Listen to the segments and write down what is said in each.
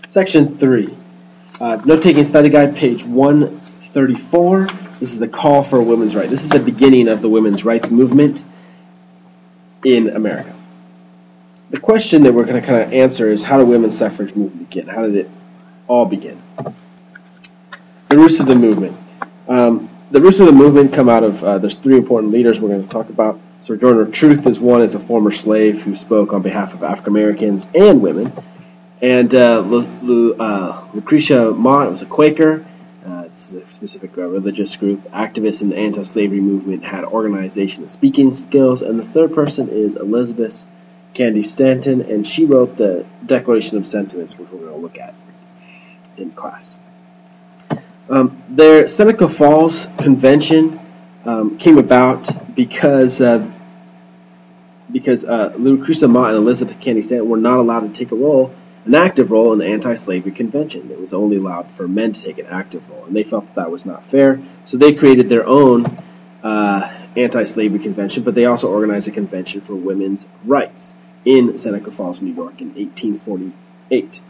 Section 3. Note-taking study guide, page 134. This is the call for women's rights. This is the beginning of the women's rights movement in America. The question that we're going to kind of answer is, how did women's suffrage movement begin? How did it all begin? The roots of the movement. The roots of the movement come out of, there's three important leaders we're going to talk about. Sojourner Truth is one, is a former slave who spoke on behalf of African Americans and women. And Lucretia Mott was a Quaker. It's a specific religious group. Activists in the anti-slavery movement, had organization and speaking skills. And the third person is Elizabeth Cady Stanton, and she wrote the Declaration of Sentiments, which we're going to look at in class. Their Seneca Falls Convention came about because Lucretia Mott and Elizabeth Cady Stanton were not allowed to take an active role in the anti-slavery convention. It was only allowed for men to take an active role, and they felt that was not fair. So they created their own anti-slavery convention, but they also organized a convention for women's rights in Seneca Falls, New York in 1848.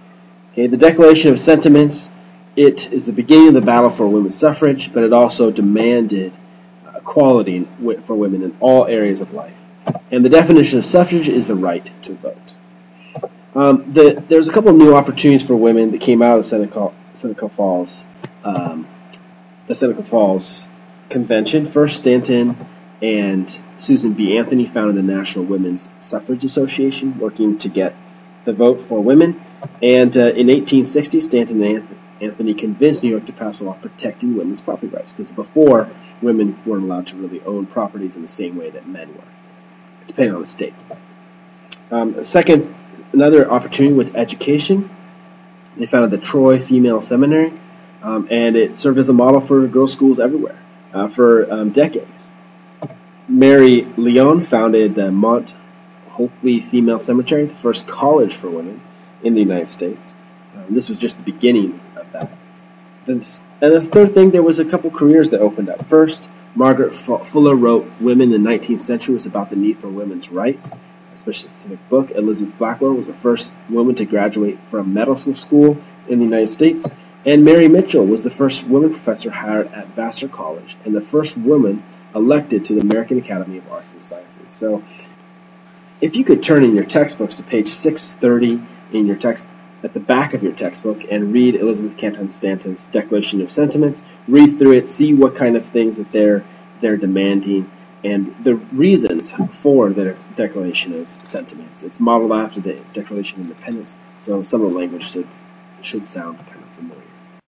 Okay, the Declaration of Sentiments, it is the beginning of the battle for women's suffrage, but it also demanded equality for women in all areas of life. And the definition of suffrage is the right to vote. There's a couple of new opportunities for women that came out of the Seneca Falls Convention. First, Stanton and Susan B. Anthony founded the National Women's Suffrage Association, working to get the vote for women. And in 1860, Stanton and Anthony convinced New York to pass a law protecting women's property rights, because before, women weren't allowed to really own properties in the same way that men were, depending on the state. Second, another opportunity was education. They founded the Troy Female Seminary, and it served as a model for girls' schools everywhere for decades. Mary Leon founded the Mount Hopley Female Cemetery, the first college for women in the United States. This was just the beginning of that. And the third thing, there was a couple careers that opened up. First, Margaret Fuller wrote Women in the 19th Century. It was about the need for women's rights, a specific book. Elizabeth Blackwell was the first woman to graduate from medical school in the United States. And Mary Mitchell was the first woman professor hired at Vassar College and the first woman elected to the American Academy of Arts and Sciences. So if you could turn in your textbooks to page 630 in your text, at the back of your textbook, and read Elizabeth Cady Stanton's Declaration of Sentiments, read through it, see what kind of things that they're demanding, and the reasons for the Declaration of Sentiments. It's modeled after the Declaration of Independence, so some of the language should sound kind of familiar.